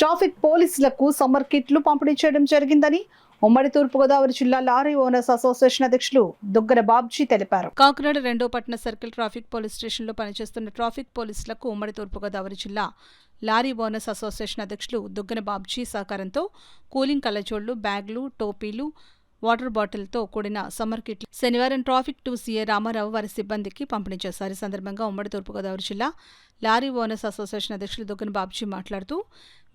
Traffic పోలీసులకు summer కిట్లు పంపిణీ చేయడం జరిగిందని ఉమ్మడి తూర్పుగోదావరి జిల్లా లారీ ఓనర్స్ అసోసియేషన్ అధ్యక్షులు దుగ్గన బాబ్జీ తెలిపారు. కాకినాడ 2వ పట్టణ సర్కిల్ ట్రాఫిక్ పోలీస్ స్టేషన్లో పనిచేస్తున్న ట్రాఫిక్ పోలీసులకు ఉమ్మడి తూర్పుగోదావరి జిల్లా లారీ ఓనర్స్ అసోసియేషన్ అధ్యక్షులు దుగ్గన బాబ్జీ సహకారంతో కూలింగ్ కళ్ళజోళ్లు, బ్యాగులు, టోపీలు, వాటర్ బాటిల్తో కూడిన సమ్మర్ కిట్లు శనివారం ట్రాఫిక్ 2 సీఏ రామారావు వారి సిబ్బందికి పంపిణీ చేశారు. ఈ సందర్భంగా ఉమ్మడి తూర్పుగోదావరి జిల్లా లారీ ఓనర్స్ అసోసియేషన్ అధ్యక్షులు దుగ్గన బాబ్జీ మాట్లాడుతూ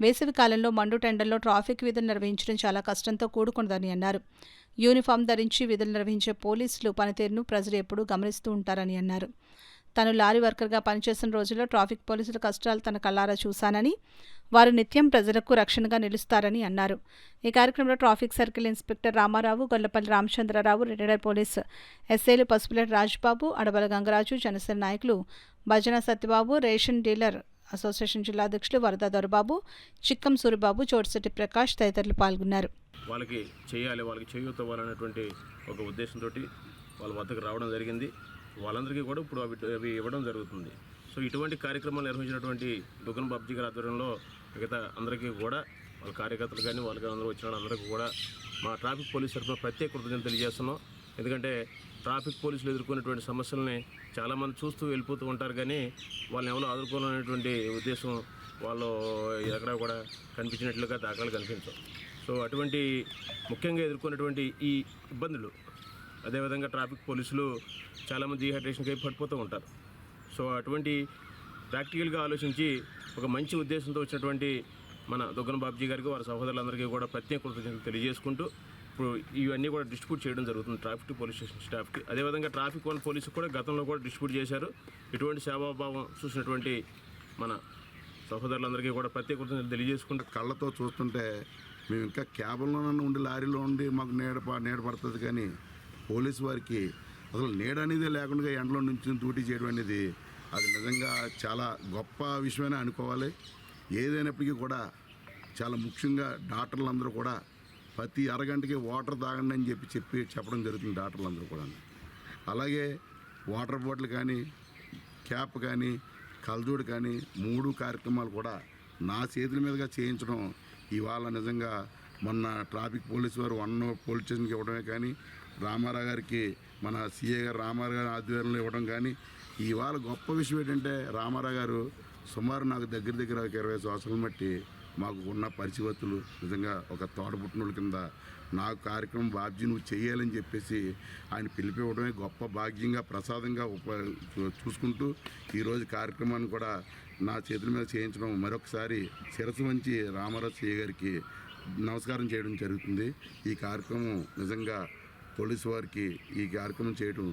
వేసవి కాలంలో మండు టెండర్లో ట్రాఫిక్ విధులు నిర్వహించడం చాలా కష్టంతో కూడుకున్నదని అన్నారు. యూనిఫామ్ ధరించి విధులు నిర్వహించే పోలీసులు పనితీరును ప్రజలు ఎప్పుడూ గమనిస్తూ ఉంటారని అన్నారు. తాను లారీ వర్కర్గా పనిచేసిన రోజుల్లో ట్రాఫిక్ పోలీసుల కష్టాలు తన కళ్లారా చూశానని, వారు నిత్యం ప్రజలకు రక్షణగా నిలుస్తారని అన్నారు. ఈ కార్యక్రమంలో traffic circle inspector Ramarao, Gollapalli Ramachandra Rao, retired police ఎస్ఐలు పసుపులేటి రాజబాబు, అడబల గంగరాజు, జనసేన నాయకులు భజన సత్యబాబు, రేషన్ డీలర్ అసోసియేషన్ జిల్లా అధ్యక్షులు వరద దొరబాబు, చిక్కం సూరిబాబు, చోటిశెట్టి ప్రకాష్ తదితరులు పాల్గొన్నారు. వాళ్ళకి చేయాలి, వాళ్ళకి చేయూతవ్వాలనేటువంటి ఒక ఉద్దేశంతో వాళ్ళ వద్దకు రావడం జరిగింది. వాళ్ళందరికీ కూడా ఇప్పుడు అవి ఇవ్వడం జరుగుతుంది. సో ఇటువంటి కార్యక్రమాలు నిర్వహించినటువంటి దుగ్గన బాబ్జీ గారి ఆధ్వర్యంలో మిగతా అందరికీ కూడా వాళ్ళ కార్యకర్తలు కానీ వాళ్ళకి అందరూ వచ్చిన అందరికీ కూడా మా ట్రాఫిక్ పోలీస్ తరఫున ప్రత్యేక కృతజ్ఞతలు తెలియజేస్తున్నాం. ఎందుకంటే ట్రాఫిక్ పోలీసులు ఎదుర్కొనేటువంటి సమస్యలని చాలామంది చూస్తూ వెళ్ళిపోతూ ఉంటారు, కానీ వాళ్ళని ఎవరో ఆదుకోవాలనేటువంటి ఉద్దేశం వాళ్ళు ఎక్కడ కూడా కనిపించినట్లుగా దాఖలు కనిపించవు. సో అటువంటి ముఖ్యంగా ఎదుర్కొనేటువంటి ఈ ఇబ్బందులు, అదేవిధంగా ట్రాఫిక్ పోలీసులు చాలామంది డీహైడ్రేషన్కి పడిపోతూ ఉంటారు. సో అటువంటి ప్రాక్టికల్గా ఆలోచించి ఒక మంచి ఉద్దేశంతో వచ్చినటువంటి మన దుగ్గన బాబ్జీ గారికి, వారి సహోదరులందరికీ కూడా ప్రత్యేక కృతజ్ఞతలు తెలియజేసుకుంటూ ఇప్పుడు ఇవన్నీ కూడా డిస్ట్రిబ్యూట్ చేయడం జరుగుతుంది ట్రాఫిక్ పోలీస్ స్టేషన్ స్టాఫ్కి. అదేవిధంగా ట్రాఫిక్ 1 పోలీసు కూడా గతంలో కూడా డిస్ట్రిబ్యూట్ చేశారు. ఇటువంటి సేవాభావం చూసినటువంటి మన సహోదరులందరికీ కూడా ప్రత్యేక కృతజ్ఞతలు తెలియజేసుకుంటూ, కళ్ళతో చూస్తుంటే మేము ఇంకా క్యాబుల్లోనన్నా ఉండి లారీలో ఉండి మాకు నీడ పడుతుంది, కానీ పోలీసు వారికి అసలు నీడ అనేది లేకుండా ఎండలో నుంచి డ్యూటీ చేయడం అనేది అది నిజంగా చాలా గొప్ప విషయమని అనుకోవాలి. ఏదైనప్పటికీ కూడా చాలా ముఖ్యంగా డాక్టర్లందరూ కూడా ప్రతి అరగంటకి వాటర్ తాగండి అని చెప్పడం జరుగుతుంది డాక్టర్లందరూ కూడా. అలాగే వాటర్ బాటిల్ కానీ, క్యాప్ కానీ, కల్జోడు కానీ 3 కార్యక్రమాలు కూడా నా చేతుల మీదుగా చేయించడం ఇవాళ నిజంగా మొన్న ట్రాఫిక్ పోలీసు వారు 1 పోలీస్ స్టేషన్కి ఇవ్వడమే కానీ, రామారావు గారికి మన సిఏ గారు రామారావు గారి ఆధ్వర్యంలో ఇవ్వడం కానీ, ఇవాళ గొప్ప విషయం ఏంటంటే రామారావు గారు సుమారు నాకు దగ్గర 20 సంవత్సరాలు బట్టి మాకు ఉన్న పరిచయవత్తులు, నిజంగా ఒక తోడబుట్టినోళ్ళ కింద నాకు కార్యక్రమం బాబ్జీ నువ్వు చేయాలని చెప్పేసి ఆయన పిలిపివ్వడమే గొప్ప భాగ్యంగా ప్రసాదంగా చూసుకుంటూ ఈరోజు కార్యక్రమాన్ని కూడా నా చేతుల మీద చేయించడం మరొకసారి శిరస్సు వంచి రామారావు సిఏ గారికి నమస్కారం చేయడం జరుగుతుంది. ఈ కార్యక్రమం నిజంగా పోలీసు వారికి ఈ కార్యక్రమం చేయడం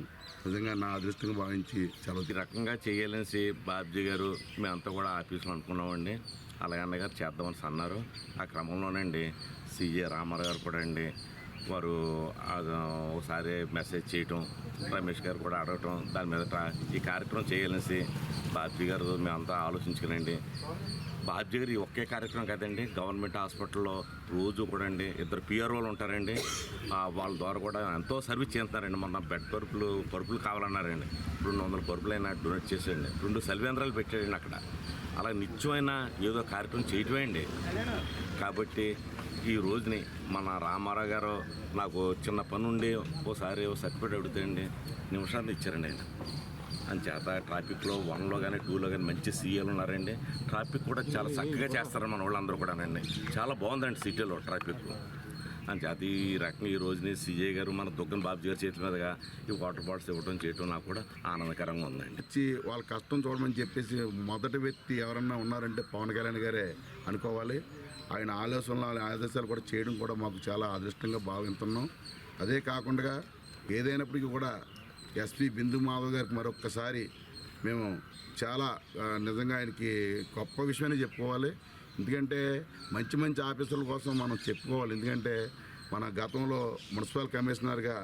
నిజంగా నా అదృష్టంగా భావించి చాలా ఈ రకంగా చేయాలనేసి బాబ్జీ గారు మేమంతా కూడా ఆఫీసులో అనుకున్నామండి. అలాగే అన్నగారు చేద్దామని అన్నారు. ఆ క్రమంలోనండి సిఏ రామారావు గారు కూడా అండి వారు ఒకసారి మెసేజ్ చేయటం, రమేష్ గారు కూడా అడగటం, దాని మీద ఈ కార్యక్రమం చేయాలనేసి బాబ్జీ గారు మేమంతా ఆలోచించుకునండి. బాబ్జీ గారు ఈ ఒకే కార్యక్రమం కదండి, గవర్నమెంట్ హాస్పిటల్లో రోజు కూడా అండి 2 పిఆర్ఓలు ఉంటారండి. వాళ్ళ ద్వారా కూడా ఎంతో సర్వీస్ చేస్తున్నారండి. మొన్న బెడ్ పరుపులు కావాలన్నారండి, 200 పరుపులు అయినా డొనేట్ చేసేయండి. 2 సెల్వేంద్రాలు పెట్టాడండి అక్కడ. అలా నిత్యమైన ఏదో కార్యక్రమం చేయటమే అండి. కాబట్టి ఈ రోజుని మన రామారావు గారు నాకు చిన్న పని ఉండి ఓసారి సర్టిఫికేట్ అడుగుతాయండి, నిమిషాలు ఇచ్చారండి ఆయన. అంచేత ట్రాఫిక్లో 1లో కానీ 2లో కానీ మంచి సీఏలు ఉన్నారండి. ట్రాఫిక్ కూడా చాలా చక్కగా చేస్తారని మన వాళ్ళందరూ కూడానండి. చాలా బాగుందండి సిటీలో ట్రాఫిక్. అంచేత ఈ రకంగా ఈ రోజుని సీఏ గారు మన దుగ్గన బాబ్జీ గారి చేతుల మీదుగా ఈ వాటర్ బాటిల్స్ ఇవ్వడం చేయడం నాకు కూడా ఆనందకరంగా ఉందండి. వాళ్ళ కష్టం చూడమని చెప్పేసి మొదటి వ్యక్తి ఎవరన్నా ఉన్నారంటే పవన్ కళ్యాణ్ గారే అనుకోవాలి. ఆయన ఆదేశాలు కూడా చేయడం కూడా మాకు చాలా అదృష్టంగా భావిస్తున్నాం. అదే కాకుండా ఏదైనప్పటికీ కూడా ఎస్పీ బిందు మాధవ్ గారికి మరొక్కసారి మేము చాలా నిజంగా ఆయనకి గొప్ప విషయాన్ని చెప్పుకోవాలి. ఎందుకంటే మంచి ఆఫీసర్ల కోసం మనం చెప్పుకోవాలి. ఎందుకంటే మన గతంలో మున్సిపల్ కమిషనర్గా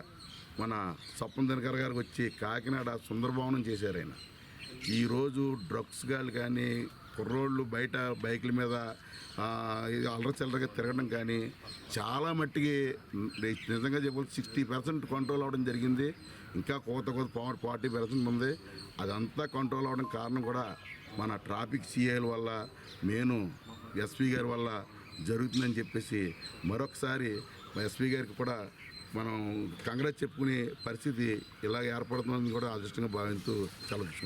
మన సప్పన్ దినకర్ గారికి వచ్చి కాకినాడ సుందరభవనం చేశారు ఆయన. ఈరోజు డ్రగ్స్ గాళ్ళు కానీ, కుర్రోళ్ళు బయట బైకుల మీద అల్లరచిల్లరగా తిరగడం కానీ చాలా మట్టికి నిజంగా చెప్పాలి 60% కంట్రోల్ అవ్వడం జరిగింది. ఇంకా కోత 40% ఉంది. అదంతా కంట్రోల్ అవ్వడం కారణం కూడా మన ట్రాఫిక్ సిఐల వల్ల, ఎస్పీ గారి వల్ల జరుగుతుందని చెప్పేసి మరొకసారి ఎస్పీ గారికి కూడా మనం కంగ్రాట్స్ చెప్పుకునే పరిస్థితి ఇలా ఏర్పడుతుందని కూడా అదృష్టంగా భావిస్తూ సెలవు